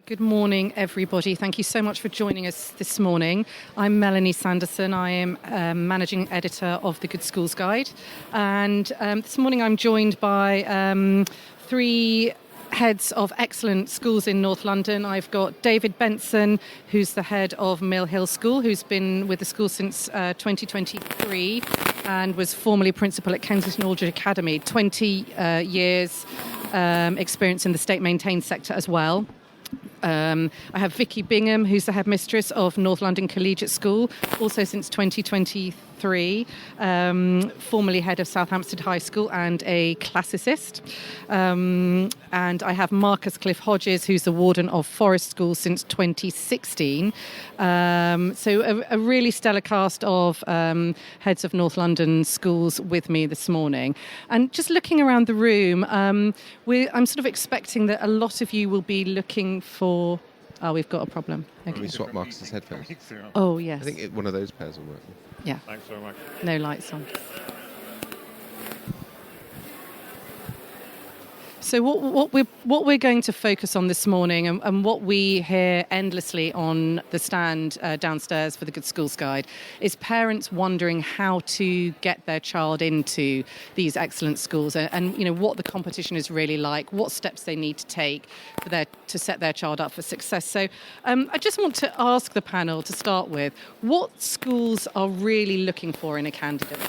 Good morning, everybody. Thank you so much for joining us this morning. I'm Melanie Sanderson. I am Managing Editor of the Good Schools Guide. And this morning I'm joined by three heads of excellent schools in North London. I've got David Benson, who's the head of Mill Hill School, who's been with the school since 2023 and was formerly principal at Kensington Aldridge Academy. 20 years experience in the state-maintained sector as well. I have Vicky Bingham, who's the headmistress of North London Collegiate School, also since 2023, formerly head of Southampton High School and a classicist. And I have Marcus Cliff Hodges, who's the warden of Forest School since 2016. So a really stellar cast of heads of North London schools with me this morning. And just looking around the room, I'm sort of expecting that a lot of you will be looking for... Oh, we've got a problem. Okay. Can we swap Marcus's headphones? Oh, yes. I think one of those pairs will work. Yeah. Thanks very much. No lights on. So what we're going to focus on this morning, and what we hear endlessly on the stand downstairs for the Good Schools Guide, is parents wondering how to get their child into these excellent schools, and you know what the competition is really like, what steps they need to take to set their child up for success. So I just want to ask the panel to start with, what schools are really looking for in a candidate?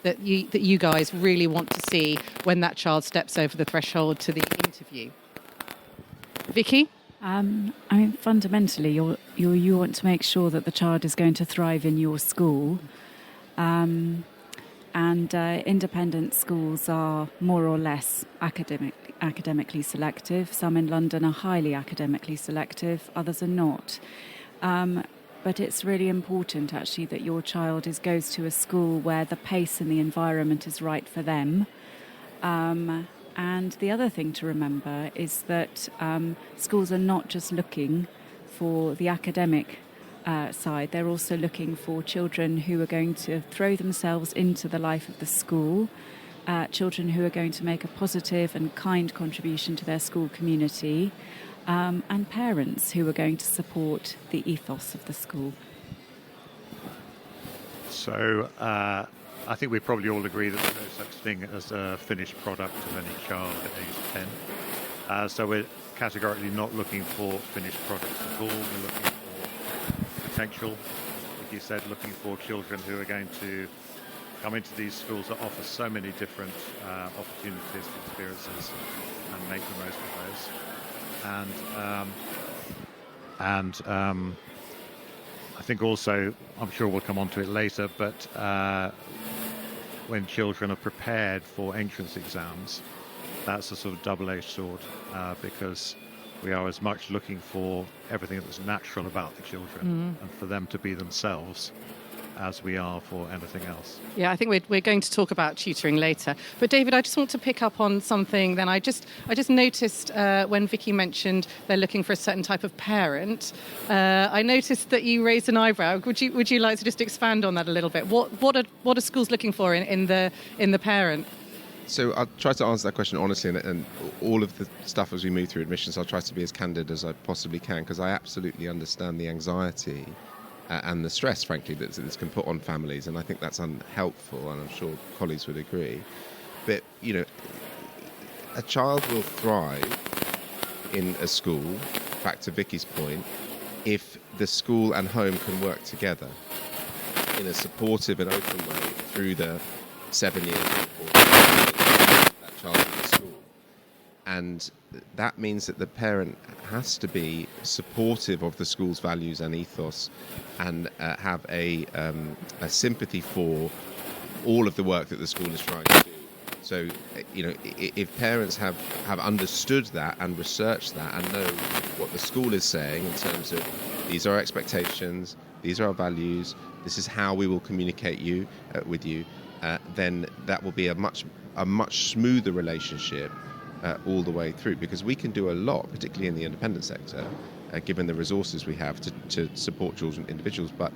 That you guys really want to see when that child steps over the threshold to the interview? Vicky? I mean, fundamentally, you want to make sure that the child is going to thrive in your school. And independent schools are more or less academically selective. Some in London are highly academically selective, others are not. But it's really important, actually, that your child goes to a school where the pace and the environment is right for them. And the other thing to remember is that schools are not just looking for the academic side. They're also looking for children who are going to throw themselves into the life of the school, children who are going to make a positive and kind contribution to their school community, and parents who are going to support the ethos of the school. So I think we probably all agree that there's no such thing as a finished product of any child at age 10. So we're categorically not looking for finished products at all. We're looking for potential, like you said, looking for children who are going to come into these schools that offer so many different opportunities and experiences and make the most of those. And I think also, I'm sure we'll come on to it later, but when children are prepared for entrance exams, that's a sort of double-edged sword because we are as much looking for everything that's natural about the children and for them to be themselves as we are for anything else. Yeah, I think we're going to talk about tutoring later. But David, I just want to pick up on something. Then I just noticed when Vicky mentioned they're looking for a certain type of parent. I noticed that you raised an eyebrow. Would you like to just expand on that a little bit? What are schools looking for in the parent? So I'll try to answer that question honestly, and all of the stuff as we move through admissions, I'll try to be as candid as I possibly can, because I absolutely understand the anxiety and the stress, frankly, that this can put on families, and I think that's unhelpful, and I'm sure colleagues would agree. But, you know, a child will thrive in a school, back to Vicky's point, if the school and home can work together in a supportive and open way through the 7 years that child in the school. And that means that the parent has to be supportive of the school's values and ethos and have a sympathy for all of the work that the school is trying to do. So, you know, if parents have understood that and researched that and know what the school is saying in terms of these are our expectations, these are our values, this is how we will communicate with you, then that will be a much smoother relationship all the way through, because we can do a lot, particularly in the independent sector, given the resources we have to support children, individuals. But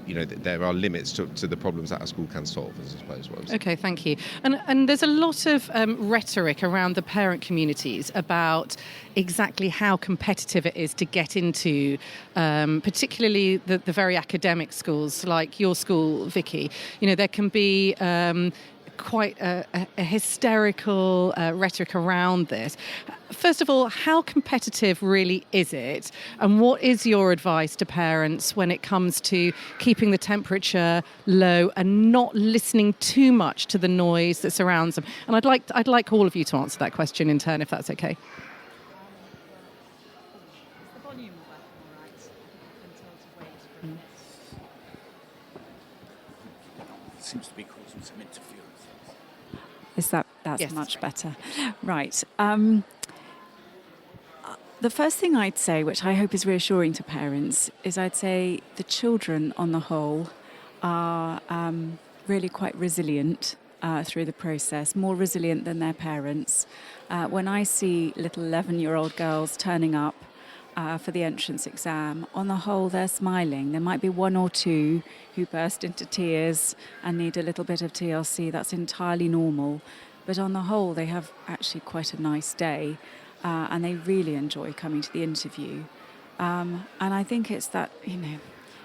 there are limits to the problems that a school can solve, I suppose. Okay, thank you. And there's a lot of rhetoric around the parent communities about exactly how competitive it is to get into, particularly the very academic schools like your school, Vicky. There can be quite a hysterical rhetoric around this. First of all, how competitive really is it? And what is your advice to parents when it comes to keeping the temperature low and not listening too much to the noise that surrounds them? And I'd like all of you to answer that question in turn, if that's okay. Seems to be causing some interference. That's yes, much better. Right. The first thing I'd say, which I hope is reassuring to parents, is I'd say the children on the whole are really quite resilient through the process, more resilient than their parents. When I see little 11-year-old girls turning up for the entrance exam, on the whole they're smiling. There might be one or two who burst into tears and need a little bit of TLC. That's entirely normal. But on the whole, they have actually quite a nice day. And they really enjoy coming to the interview. And I think it's that,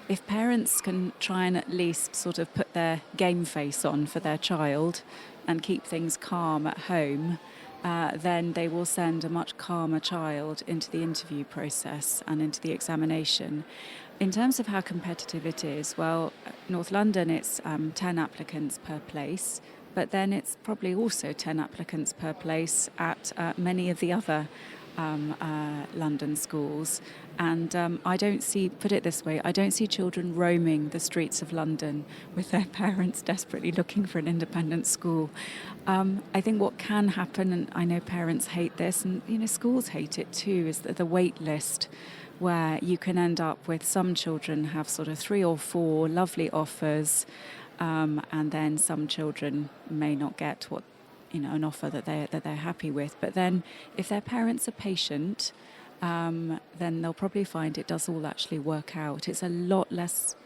if parents can try and at least sort of put their game face on for their child and keep things calm at home, then they will send a much calmer child into the interview process and into the examination. In terms of how competitive it is, well, North London, it's 10 applicants per place. But then it's probably also 10 applicants per place at many of the other London schools. And I don't see children roaming the streets of London with their parents desperately looking for an independent school. I think what can happen, and I know parents hate this, and schools hate it too, is the wait list, where you can end up with some children have sort of 3 or 4 lovely offers. And then some children may not get an offer that they're happy with. But then, if their parents are patient, then they'll probably find it does all actually work out. It's a lot less.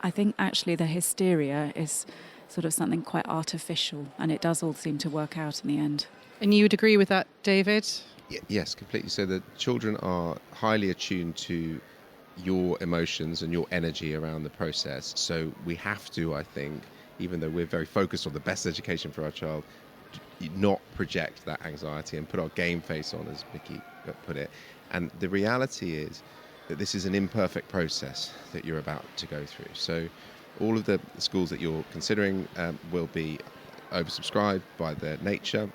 I think actually the hysteria is sort of something quite artificial, and it does all seem to work out in the end. And you would agree with that, David? Yes, completely. So the children are highly attuned to your emotions and your energy around the process. So we have to, I think, even though we're very focused on the best education for our child, not project that anxiety and put our game face on, as Vicky put it. And the reality is that this is an imperfect process that you're about to go through. So all of the schools that you're considering will be oversubscribed by their nature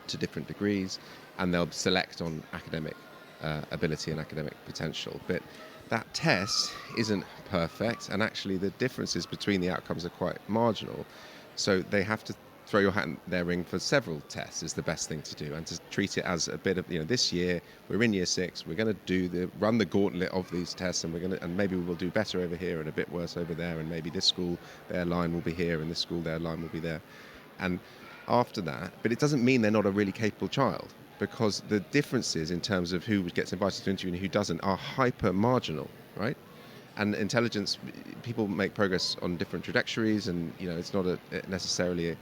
to different degrees, and they'll select on academic ability and academic potential. But that test isn't perfect, and actually the differences between the outcomes are quite marginal. So they have to throw your hat in their ring for several tests is the best thing to do, and to treat it as a bit of, this year we're in year 6, we're going to run the gauntlet of these tests, and maybe we will do better over here and a bit worse over there, and maybe this school their line will be here and this school their line will be there. And after that, but it doesn't mean they're not a really capable child, because the differences in terms of who gets invited to interview and who doesn't are hyper marginal, right? And intelligence, people make progress on different trajectories, and it's not necessarily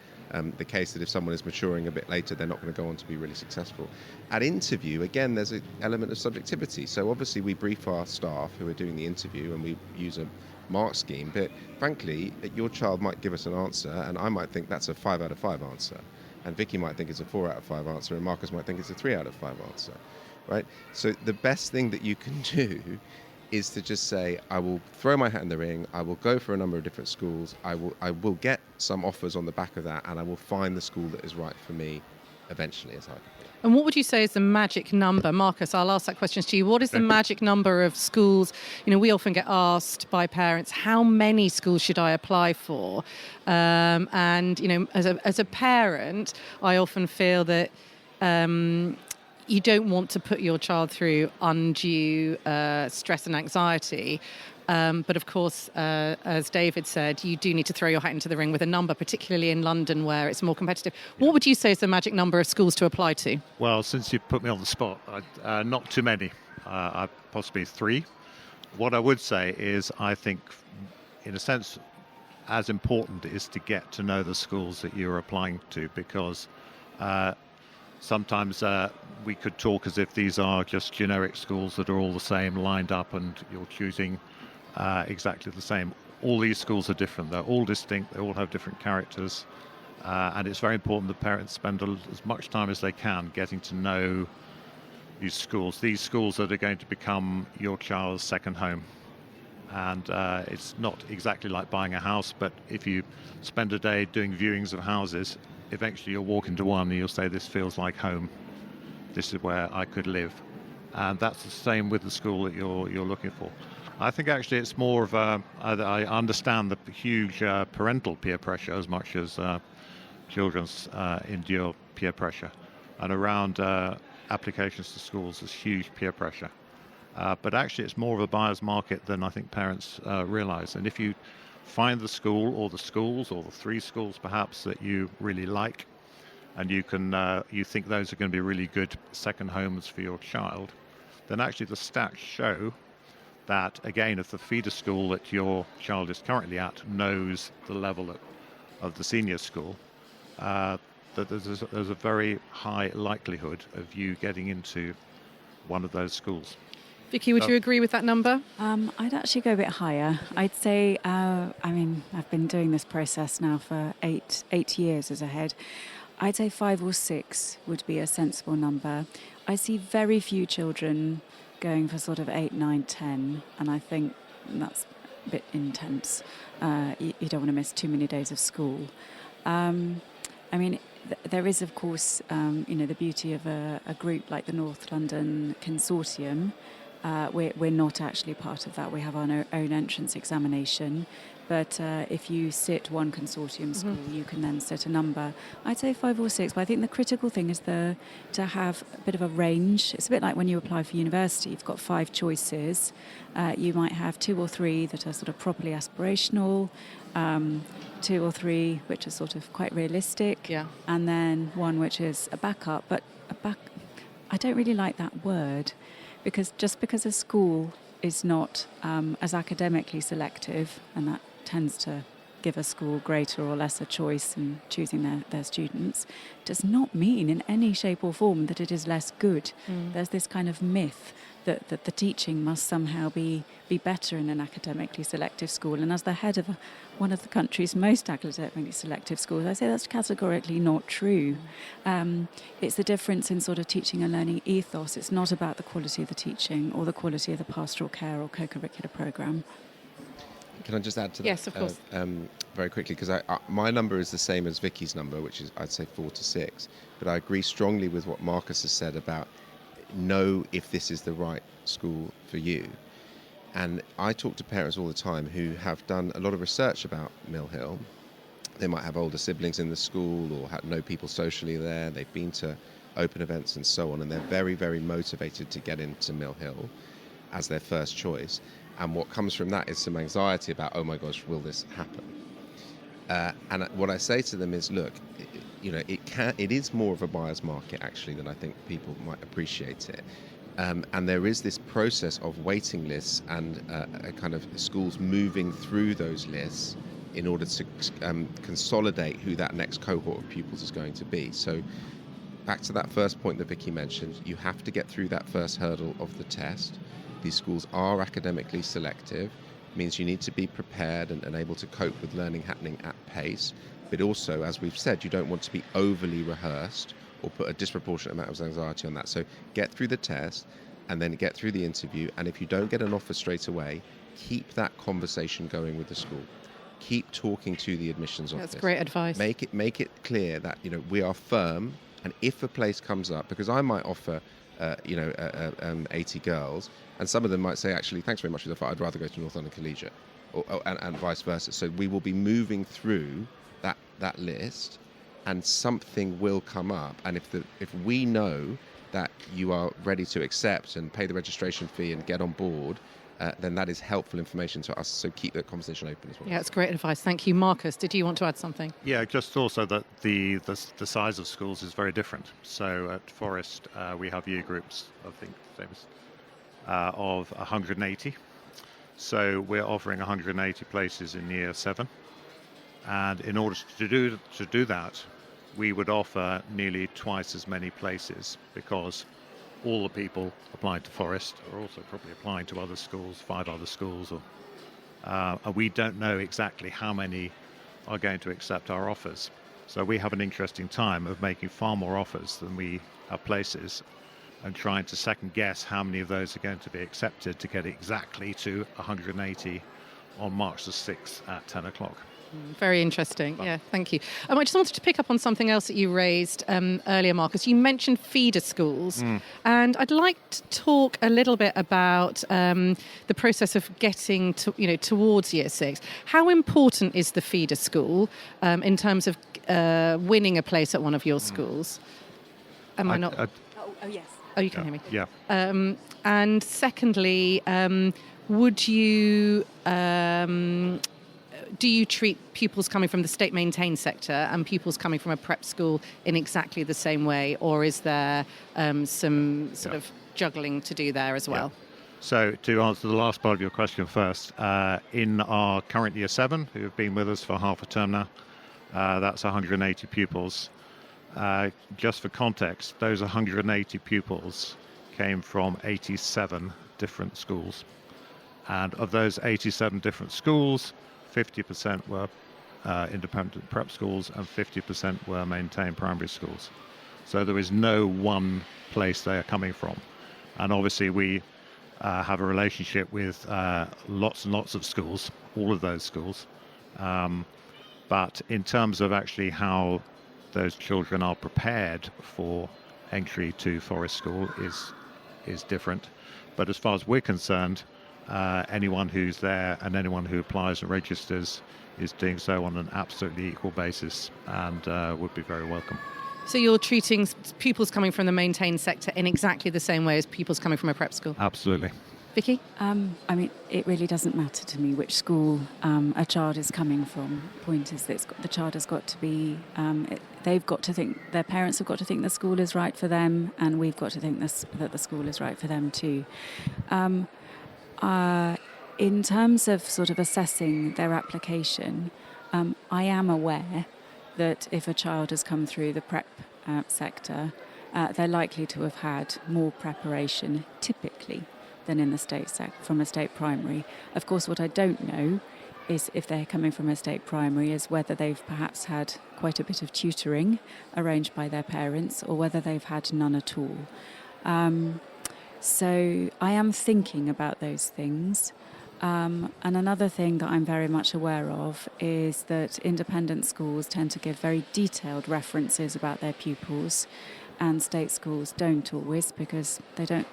the case that if someone is maturing a bit later, they're not going to go on to be really successful. At interview, again, there's an element of subjectivity. So obviously we brief our staff who are doing the interview, and we use a mark scheme, but frankly, your child might give us an answer, and I might think that's a 5 out of 5 answer. And Vicky might think it's a 4 out of 5 answer, and Marcus might think it's a 3 out of 5 answer, right? So the best thing that you can do is to just say, I will throw my hat in the ring, I will go for a number of different schools, I will get some offers on the back of that, and I will find the school that is right for me eventually, as I can. And what would you say is the magic number? Marcus, I'll ask that question to you. What is the magic number of schools? We often get asked by parents, how many schools should I apply for? And, as a parent, I often feel that you don't want to put your child through undue stress and anxiety. But of course, as David said, you do need to throw your hat into the ring with a number, particularly in London where it's more competitive. What would you say is the magic number of schools to apply to? Well, since you put me on the spot, not too many. Possibly 3. What I would say is I think, in a sense, as important is to get to know the schools that you're applying to, because sometimes we could talk as if these are just generic schools that are all the same, lined up, and you're choosing exactly the same. All these schools are different. They're all distinct. They all have different characters. And it's very important that parents spend as much time as they can getting to know these schools that are going to become your child's second home. And it's not exactly like buying a house, but if you spend a day doing viewings of houses, eventually you'll walk into one and you'll say, this feels like home. This is where I could live. And that's the same with the school that you're looking for. I think actually it's more of I understand the huge parental peer pressure as much as children's endure peer pressure. And around applications to schools, there's huge peer pressure. But actually it's more of a buyer's market than I think parents realise. And if you find the school or the schools or the 3 schools perhaps that you really like, and you think those are going to be really good second homes for your child, then actually the stats show that, again, if the feeder school that your child is currently at knows the level of the senior school, that there's a very high likelihood of you getting into one of those schools. Vicky, would you agree with that number? I'd actually go a bit higher. I'd say, I've been doing this process now for eight years as a head. I'd say 5 or 6 would be a sensible number. I see very few children going for sort of 8, 9, 10, and I think that's a bit intense. You don't want to miss too many days of school. There is, of course, the beauty of a group like the North London Consortium. We're not actually part of that. We have our own entrance examination. But if you sit one consortium school, you can then set a number. I'd say 5 or 6, but I think the critical thing is to have a bit of a range. It's a bit like when you apply for university. You've got 5 choices. You might have 2 or 3 that are sort of properly aspirational, 2 or 3 which are sort of quite realistic, and then 1 which is a backup. But I don't really like that word, because just because a school is not as academically selective, and that tends to give a school greater or lesser choice in choosing their students, does not mean in any shape or form that it is less good. There's this kind of myth that the teaching must somehow be better in an academically selective school. And as the head of one of the country's most academically selective schools, I say that's categorically not true. It's the difference in sort of teaching and learning ethos. It's not about the quality of the teaching or the quality of the pastoral care or co-curricular programme. Can I just add to that? Yes, of course. Very quickly, because my number is the same as Vicky's number, which is, I'd say, 4 to 6. But I agree strongly with what Marcus has said about know if this is the right school for you. And I talk to parents all the time who have done a lot of research about Mill Hill. They might have older siblings in the school or know people socially there. They've been to open events and so on, and they're very, very motivated to get into Mill Hill as their first choice. And what comes from that is some anxiety about, oh my gosh, will this happen? And what I say to them is, look, it is more of a buyer's market actually than I think people might appreciate it. And there is this process of waiting lists and a kind of schools moving through those lists in order to consolidate who that next cohort of pupils is going to be. So back to that first point that Vicky mentioned, you have to get through that first hurdle of the test. These schools are academically selective, means you need to be prepared and able to cope with learning happening at pace. But also, as we've said, you don't want to be overly rehearsed or put a disproportionate amount of anxiety on that. So get through the test and then get through the interview. And if you don't get an offer straight away, keep that conversation going with the school. Keep talking to the admissions office. That's great advice. Make it clear that we are firm. And if a place comes up, because I might offer 80 girls, and some of them might say, actually, thanks very much for the offer, I'd rather go to North London Collegiate, and vice versa. So we will be moving through that list, and something will come up. And if we know that you are ready to accept and pay the registration fee and get on board, then that is helpful information to us. So keep that conversation open as well. Yeah, it's great advice. Thank you. Marcus, did you want to add something? Yeah, just also that the size of schools is very different. So at Forest, we have year groups, I think, Thames, of 180. So we're offering 180 places in year 7. And in order to do that, we would offer nearly twice as many places, because all the people applying to Forest are also probably applying to other schools, 5 other schools, and we don't know exactly how many are going to accept our offers. So we have an interesting time of making far more offers than we have places, and trying to second guess how many of those are going to be accepted to get exactly to 180 on March the 6th at 10 o'clock. Very interesting. Yeah, thank you. I just wanted to pick up on something else that you raised earlier, Marcus. You mentioned feeder schools, and I'd like to talk a little bit about the process of getting towards year 6. How important is the feeder school in terms of winning a place at one of your schools? Am I not? Oh, yes. Oh, you can hear me. Yeah. And secondly, would you? Do you treat pupils coming from the state-maintained sector and pupils coming from a prep school in exactly the same way, or is there some sort of juggling to do there as well? Yeah. So to answer the last part of your question first, in our current year 7, who have been with us for half a term now, that's 180 pupils. Just for context, those 180 pupils came from 87 different schools. And of those 87 different schools, 50% were independent prep schools and 50% were maintained primary schools. So there is no one place they are coming from. And obviously we have a relationship with lots and lots of schools, all of those schools. But in terms of actually how those children are prepared for entry to Forest School is different. But as far as we're concerned, anyone who's there and anyone who applies and registers is doing so on an absolutely equal basis and would be very welcome. So you're treating pupils coming from the maintained sector in exactly the same way as pupils coming from a prep school? Absolutely. Vicky? It really doesn't matter to me which school a child is coming from. The point is that the child has got to be, they've got to think, their parents have got to think the school is right for them, and we've got to think that the school is right for them too. In terms of sort of assessing their application, I am aware that if a child has come through the prep sector, they're likely to have had more preparation, typically, than in the from a state primary. Of course, what I don't know is if they're coming from a state primary is whether they've perhaps had quite a bit of tutoring arranged by their parents or whether they've had none at all. So I am thinking about those things. And another thing that I'm very much aware of is that independent schools tend to give very detailed references about their pupils, and state schools don't always, because they don't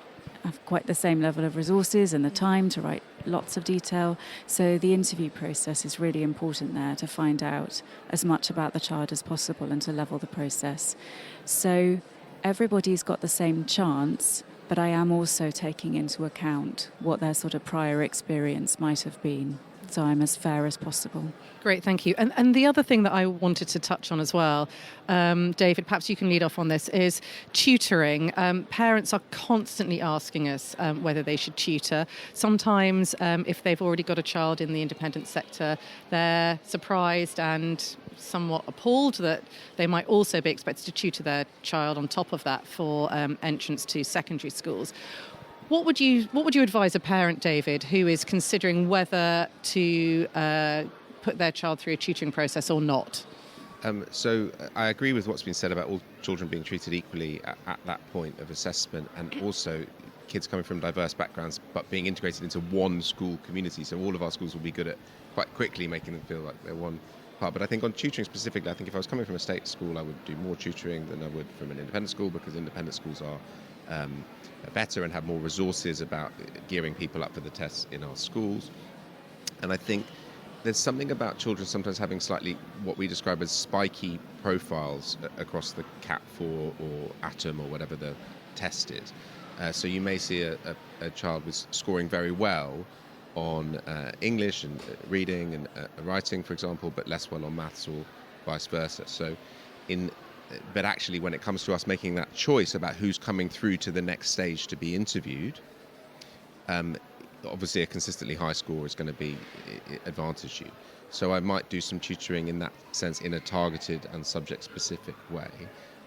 have quite the same level of resources and the time to write lots of detail. So the interview process is really important there to find out as much about the child as possible and to level the process. So everybody's got the same chance, but I am also taking into account what their sort of prior experience might have been. So I'm as fair as possible. Great, thank you. And the other thing that I wanted to touch on as well, David, perhaps you can lead off on this, is tutoring. Parents are constantly asking us whether they should tutor. Sometimes, if they've already got a child in the independent sector, they're surprised and somewhat appalled that they might also be expected to tutor their child on top of that for entrance to secondary schools. What would you advise a parent, David, who is considering whether to put their child through a tutoring process or not? So I agree with what's been said about all children being treated equally at that point of assessment, and also kids coming from diverse backgrounds but being integrated into one school community. So all of our schools will be good at quite quickly making them feel like they're one part. But I think on tutoring specifically, I think if I was coming from a state school, I would do more tutoring than I would from an independent school, because independent schools are better and have more resources about gearing people up for the tests in our schools. And I think there's something about children sometimes having slightly what we describe as spiky profiles across the CAT4 or ATOM or whatever the test is. So you may see a child with scoring very well on English and reading and writing, for example, but less well on maths, or vice versa. But actually, when it comes to us making that choice about who's coming through to the next stage to be interviewed, obviously a consistently high score is going to be advantage you. So I might do some tutoring in that sense in a targeted and subject-specific way.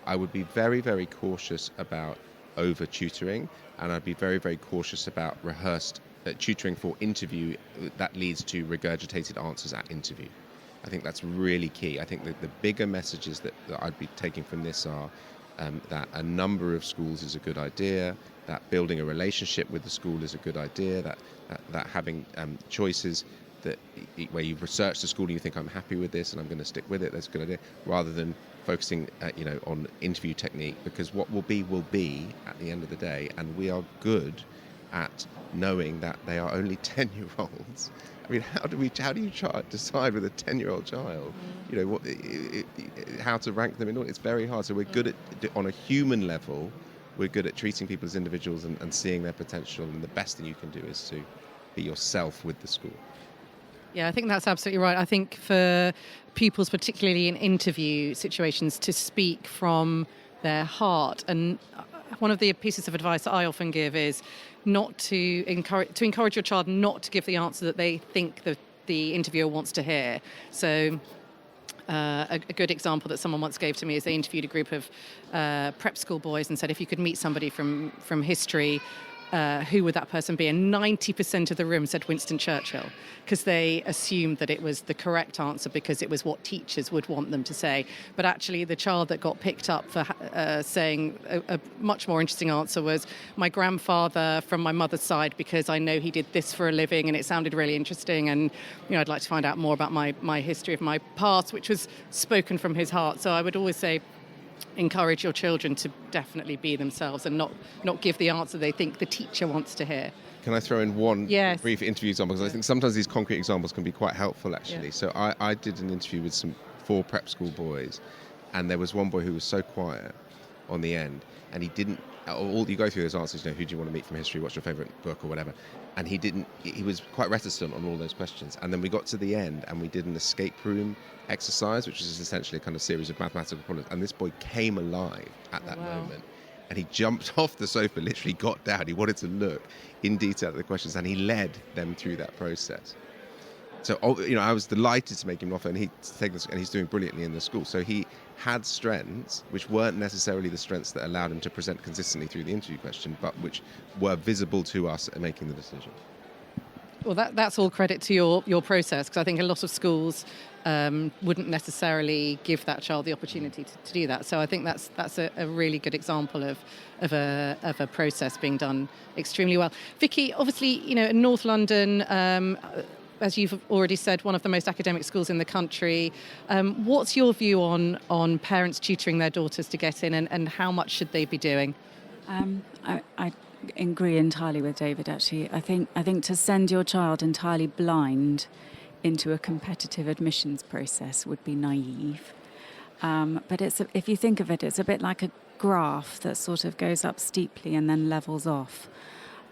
I would be very, very cautious about over-tutoring, and I'd be very, very cautious about rehearsed tutoring for interview that leads to regurgitated answers at interview. I think that's really key. I think that the bigger messages that I'd be taking from this are that a number of schools is a good idea, that building a relationship with the school is a good idea, that having choices that where you've researched the school and you think, I'm happy with this and I'm going to stick with it, that's a good idea, rather than focusing on interview technique, because what will be at the end of the day, and we are good at knowing that they are only 10-year-olds. I mean, how do you decide with a 10-year-old child, how to rank them in order? It's very hard. So we're good at, on a human level, we're good at treating people as individuals and seeing their potential, and the best thing you can do is to be yourself with the school. Yeah, I think that's absolutely right. I think for pupils, particularly in interview situations, to speak from their heart. And one of the pieces of advice that I often give is not to encourage your child not to give the answer that they think the interviewer wants to hear. So a good example that someone once gave to me is they interviewed a group of prep school boys and said, if you could meet somebody from history, who would that person be? And 90% of the room said Winston Churchill, because they assumed that it was the correct answer because it was what teachers would want them to say. But actually the child that got picked up for saying a much more interesting answer was my grandfather from my mother's side, because I know he did this for a living and it sounded really interesting, and I'd like to find out more about my history of my past, which was spoken from his heart. So I would always say, encourage your children to definitely be themselves and not give the answer they think the teacher wants to hear. Can I throw in one Yes. brief interview example? Because I think sometimes these concrete examples can be quite helpful, actually. Yeah. So I did an interview with 4 prep school boys, and there was one boy who was so quiet on the end, and he didn't, all you go through those answers, who do you want to meet from history, what's your favourite book or whatever, and he was quite reticent on all those questions. And then we got to the end and we did an escape room exercise, which is essentially a kind of series of mathematical problems, and this boy came alive at that moment, and he jumped off the sofa, literally got down, he wanted to look in detail at the questions, and he led them through that process. So I was delighted to make him an offer, and he's doing brilliantly in the school. So he had strengths which weren't necessarily the strengths that allowed him to present consistently through the interview question, but which were visible to us at making the decision. Well, that's all credit to your process, because I think a lot of schools wouldn't necessarily give that child the opportunity to do that. So I think that's a really good example of a process being done extremely well. Vicky, obviously, in North London, as you've already said, one of the most academic schools in the country. What's your view on parents tutoring their daughters to get in, and how much should they be doing? I agree entirely with David, actually. I think to send your child entirely blind into a competitive admissions process would be naive. But if you think of it, it's a bit like a graph that sort of goes up steeply and then levels off.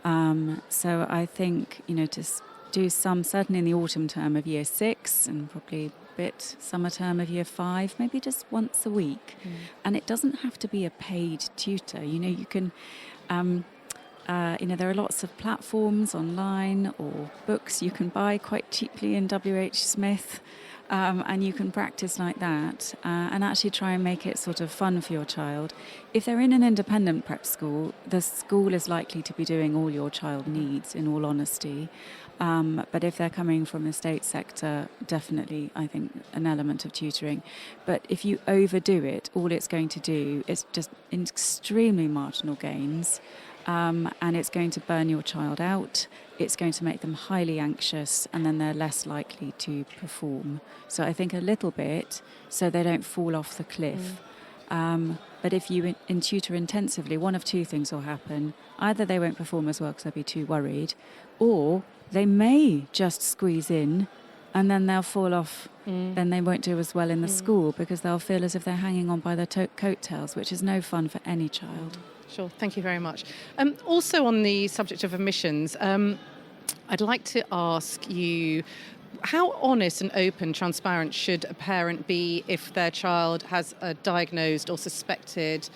So I think, to do some, certainly in the autumn term of year 6 and probably a bit summer term of year 5, maybe just once a week. And it doesn't have to be a paid tutor. You can... there are lots of platforms online or books you can buy quite cheaply in W.H. Smith, and you can practice like that and actually try and make it sort of fun for your child. If they're in an independent prep school, the school is likely to be doing all your child needs, in all honesty. But if they're coming from the state sector, definitely, I think, an element of tutoring. But if you overdo it, all it's going to do is just extremely marginal gains. And it's going to burn your child out. It's going to make them highly anxious, and then they're less likely to perform. So I think a little bit, so they don't fall off the cliff. But if you tutor intensively, one of two things will happen. Either they won't perform as well because they'll be too worried, or they may just squeeze in and then they'll fall off. Then they won't do as well in the school because they'll feel as if they're hanging on by their coattails, which is no fun for any child. Sure, thank you very much. Also on the subject of admissions, I'd like to ask you, how honest and open, transparent should a parent be if their child has a diagnosed or suspected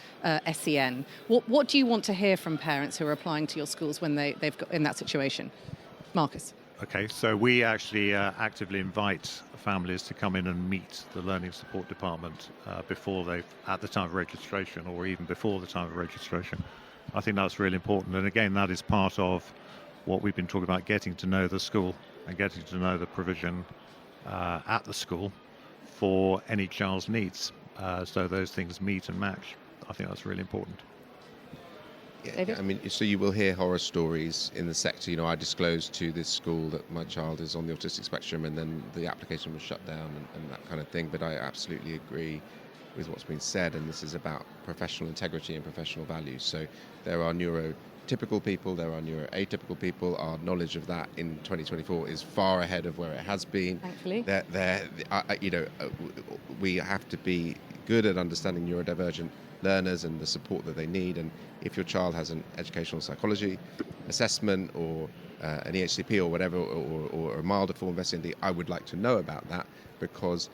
SEN? What do you want to hear from parents who are applying to your schools when they've got in that situation? Marcus. Okay, so we actually actively invite families to come in and meet the Learning Support Department at the time of registration, or even before the time of registration. I think that's really important. And again, that is part of what we've been talking about, getting to know the school and getting to know the provision at the school for any child's needs. So those things meet and match. I think that's really important. Yeah, I mean, so you will hear horror stories in the sector. I disclosed to this school that my child is on the autistic spectrum, and then the application was shut down and that kind of thing. But I absolutely agree with what's been said, and this is about professional integrity and professional values. So there are neurotypical people, there are neuroatypical people. Our knowledge of that in 2024 is far ahead of where it has been. Thankfully. We have to be good at understanding neurodivergent learners and the support that they need. And if your child has an educational psychology assessment or an EHCP or whatever, or a milder form of SEND, I would like to know about that, because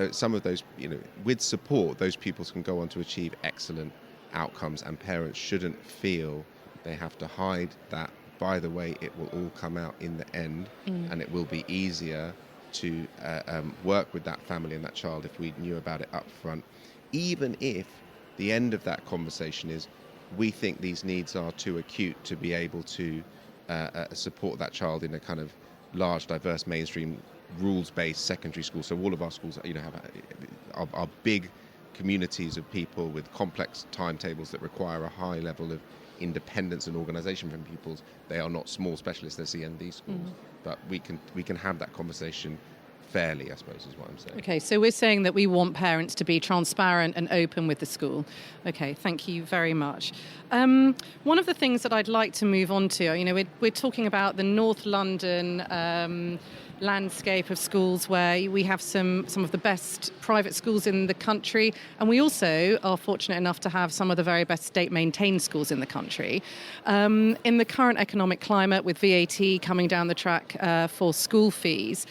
some of those, with support, those pupils can go on to achieve excellent outcomes, and parents shouldn't feel they have to hide that. By the way, it will all come out in the end, and it will be easier to work with that family and that child if we knew about it up front, even if the end of that conversation is we think these needs are too acute to be able to support that child in a kind of large, diverse, mainstream, rules-based secondary school. So all of our schools, are big communities of people with complex timetables that require a high level of independence and organisation from pupils. They are not small specialist SEND schools, but we can have that conversation fairly, I suppose, is what I'm saying. Okay, so we're saying that we want parents to be transparent and open with the school. Okay, thank you very much. One of the things that I'd like to move on to, we're talking about the North London landscape of schools where we have some of the best private schools in the country, and we also are fortunate enough to have some of the very best state-maintained schools in the country. In the current economic climate, with VAT coming down the track for school fees,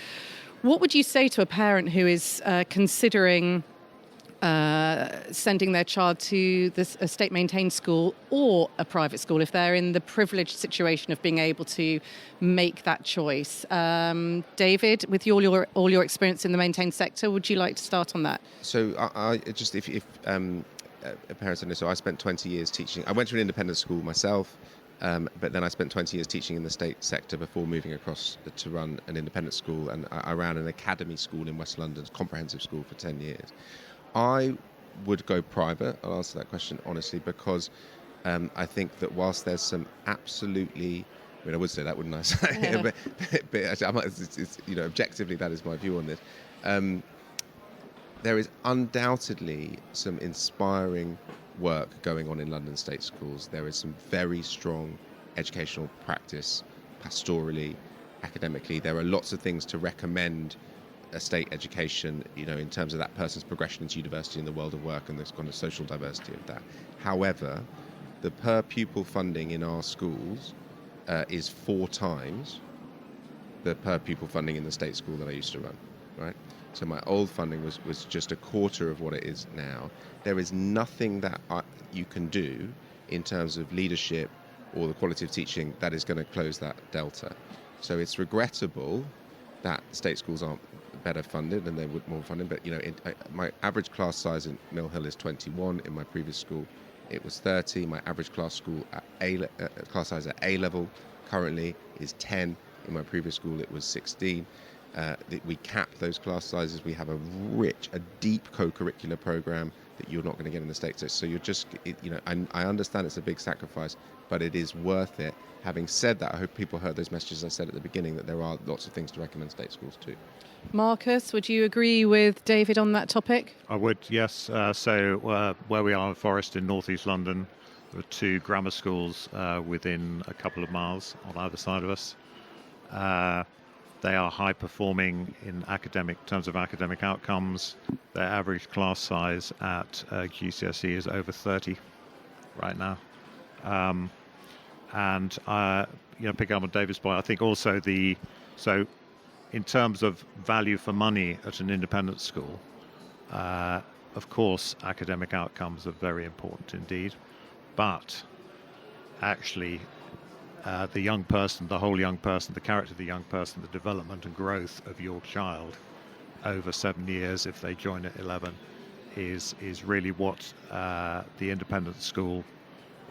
what would you say to a parent who is considering sending their child to a state-maintained school or a private school if they're in the privileged situation of being able to make that choice? David, with all your experience in the maintained sector, would you like to start on that? So I just, if parents don't know, so I spent 20 years teaching. I went to an independent school myself. But then I spent 20 years teaching in the state sector before moving across to run an independent school, and I ran an academy school in West London, comprehensive school, for 10 years. I would go private. I'll answer that question honestly, because I think that whilst there's some absolutely, I would say that, wouldn't I? Yeah. but objectively, that is my view on this. There is undoubtedly some inspiring work going on in London state schools. There is some very strong educational practice, pastorally, academically. There are lots of things to recommend a state education, in terms of that person's progression into university and the world of work and this kind of social diversity of that. However, the per pupil funding in our schools is 4 times the per pupil funding in the state school that I used to run, right? So my old funding was just a quarter of what it is now. There is nothing that you can do in terms of leadership or the quality of teaching that is going to close that delta. So it's regrettable that state schools aren't better funded and they would more funding. But my average class size in Mill Hill is 21. In my previous school, it was 30. My average class size at A level currently is 10. In my previous school, it was 16. We cap those class sizes. We have a deep co-curricular program that you're not going to get in the States. So you're just, I understand it's a big sacrifice, but it is worth it. Having said that, I hope people heard those messages I said at the beginning, that there are lots of things to recommend state schools too. Marcus, would you agree with David on that topic? I would, yes. So where we are in Forest in North East London, there are 2 grammar schools within a couple of miles on either side of us. They are high performing in terms of academic outcomes. Their average class size at GCSE is over 30 right now. Pick up on David's point, I think also in terms of value for money at an independent school, of course, academic outcomes are very important indeed, but actually the young person, the whole young person, the character of the young person, the development and growth of your child over 7 years, if they join at 11, is really what the independent school,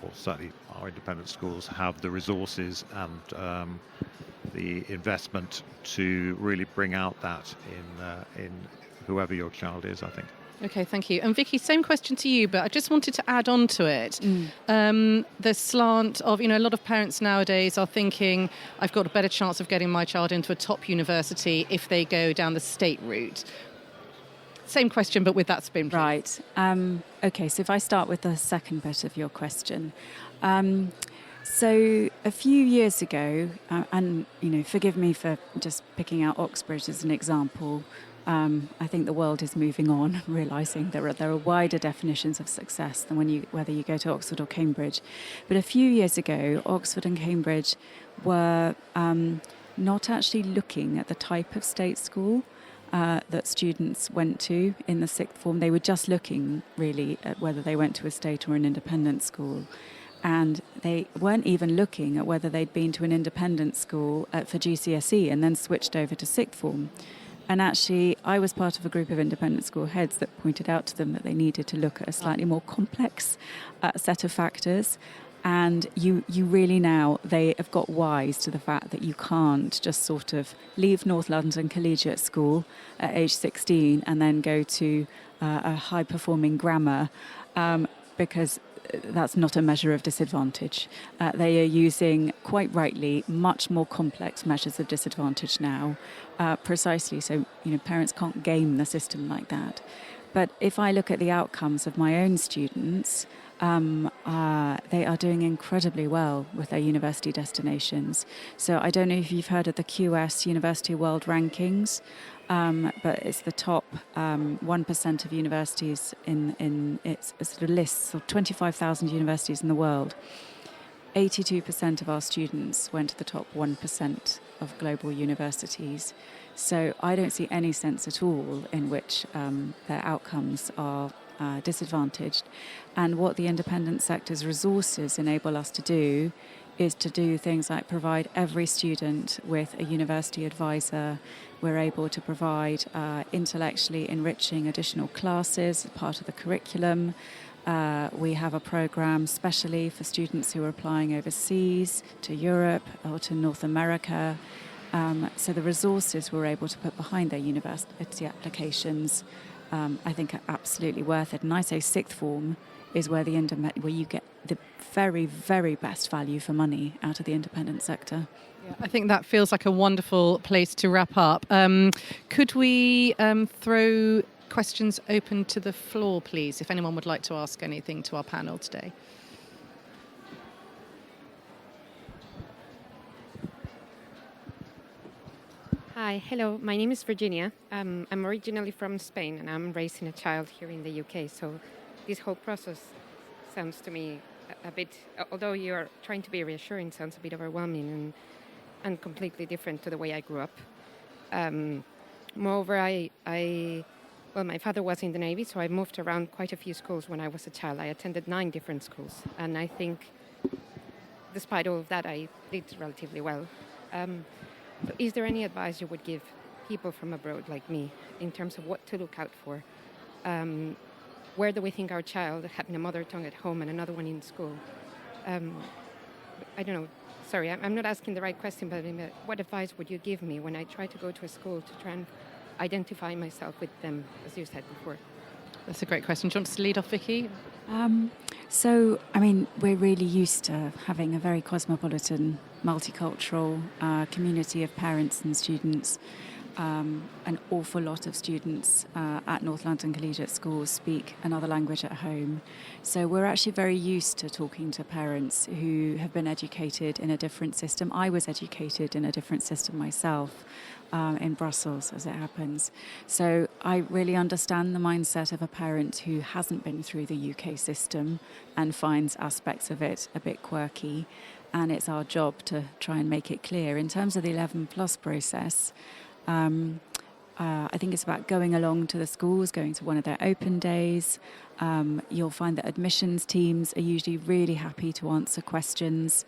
or certainly our independent schools, have the resources and the investment to really bring out that in whoever your child is, I think. Okay, thank you. And Vicky, same question to you, but I just wanted to add on to it. The slant of, a lot of parents nowadays are thinking, I've got a better chance of getting my child into a top university if they go down the state route. Same question, but with that spin, please. Right. Okay, so if I start with the second bit of your question. So a few years ago, and, forgive me for just picking out Oxbridge as an example, I think the world is moving on, realising there are wider definitions of success than whether you go to Oxford or Cambridge. But a few years ago, Oxford and Cambridge were not actually looking at the type of state school that students went to in the sixth form. They were just looking, really, at whether they went to a state or an independent school. And they weren't even looking at whether they'd been to an independent school for GCSE and then switched over to sixth form. And actually, I was part of a group of independent school heads that pointed out to them that they needed to look at a slightly more complex set of factors. And you really now, they have got wise to the fact that you can't just sort of leave North London Collegiate School at age 16 and then go to a high-performing grammar because that's not a measure of disadvantage. They are using, quite rightly, much more complex measures of disadvantage now, precisely so parents can't game the system like that. But if I look at the outcomes of my own students, they are doing incredibly well with their university destinations. So I don't know if you've heard of the QS University World Rankings, but it's the top 1% of universities in it's a sort of list of 25,000 universities in the world. 82% of our students went to the top 1% of global universities. So I don't see any sense at all in which their outcomes are disadvantaged. And what the independent sector's resources enable us to do is to do things like provide every student with a university advisor. We're able to provide intellectually enriching additional classes as part of the curriculum. We have a program specially for students who are applying overseas to Europe or to North America. So the resources we're able to put behind their university applications, I think, are absolutely worth it. And I say sixth form is where you get the very, very best value for money out of the independent sector. Yeah, I think that feels like a wonderful place to wrap up. Could we throw questions open to the floor, please, if anyone would like to ask anything to our panel today? Hi, hello. My name is Virginia. I'm originally from Spain, and I'm raising a child here in the UK. So this whole process sounds to me a bit, although you're trying to be reassuring, sounds a bit overwhelming and completely different to the way I grew up. Moreover, my father was in the Navy, so I moved around quite a few schools when I was a child. I attended 9 different schools, and I think despite all of that, I did relatively well. Is there any advice you would give people from abroad like me in terms of what to look out for? Where do we think our child, having a mother tongue at home and another one in school? I don't know. Sorry, I'm not asking the right question, but what advice would you give me when I try to go to a school to try and identify myself with them, as you said before? That's a great question. Do you want us to lead off, Vicky? We're really used to having a very cosmopolitan, multicultural community of parents and students. An awful lot of students at North London Collegiate schools speak another language at home. So we're actually very used to talking to parents who have been educated in a different system. I was educated in a different system myself, in Brussels, as it happens. So I really understand the mindset of a parent who hasn't been through the UK system and finds aspects of it a bit quirky. And it's our job to try and make it clear. In terms of the 11 plus process, I think it's about going along to the schools, going to one of their open days. You'll find that admissions teams are usually really happy to answer questions.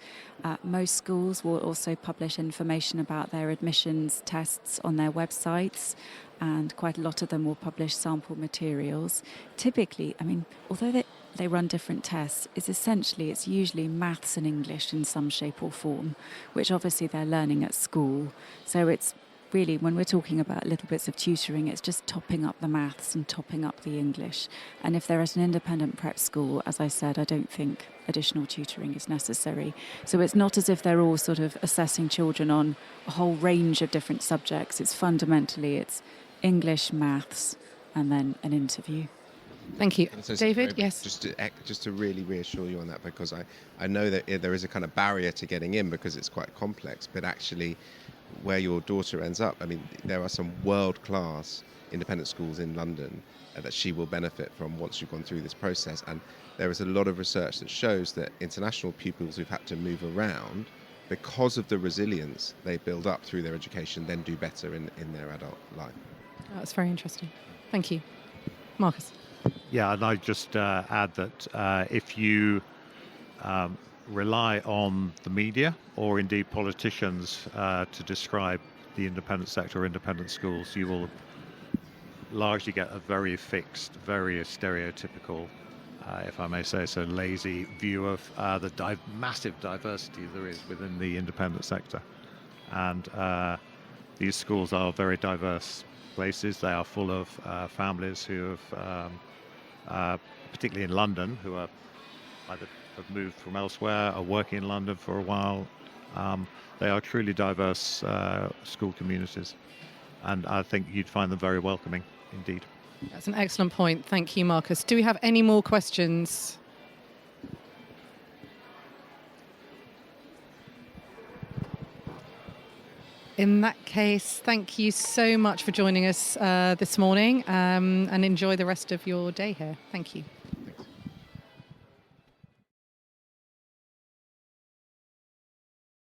Most schools will also publish information about their admissions tests on their websites, and quite a lot of them will publish sample materials. Typically, I mean, although they run different tests, it's usually maths and English in some shape or form, which obviously they're learning at school. So it's really, when we're talking about little bits of tutoring, it's just topping up the maths and topping up the English. And if they're at an independent prep school, as I said, I don't think additional tutoring is necessary. So it's not as if they're all sort of assessing children on a whole range of different subjects. It's English, maths, and then an interview. Thank you. So David, yes? Just to really reassure you on that, because I know that there is a kind of barrier to getting in because it's quite complex, but actually where your daughter ends up, I mean, there are some world-class independent schools in London that she will benefit from once you've gone through this process. And there is a lot of research that shows that international pupils who've had to move around, because of the resilience they build up through their education, then do better in their adult life. Oh, that's very interesting. Thank you. Marcus? Yeah, and I'd just add that if you rely on the media or indeed politicians to describe the independent sector or independent schools, you will largely get a very fixed, very stereotypical, if I may say so, lazy view of the massive diversity there is within the independent sector. And these schools are very diverse places. They are full of families who have, particularly in London, who are either have moved from elsewhere, are working in London for a while. They are truly diverse school communities, and I think you'd find them very welcoming indeed. That's an excellent point. Thank you, Marcus. Do we have any more questions? In that case, thank you so much for joining us this morning, and enjoy the rest of your day here. Thank you.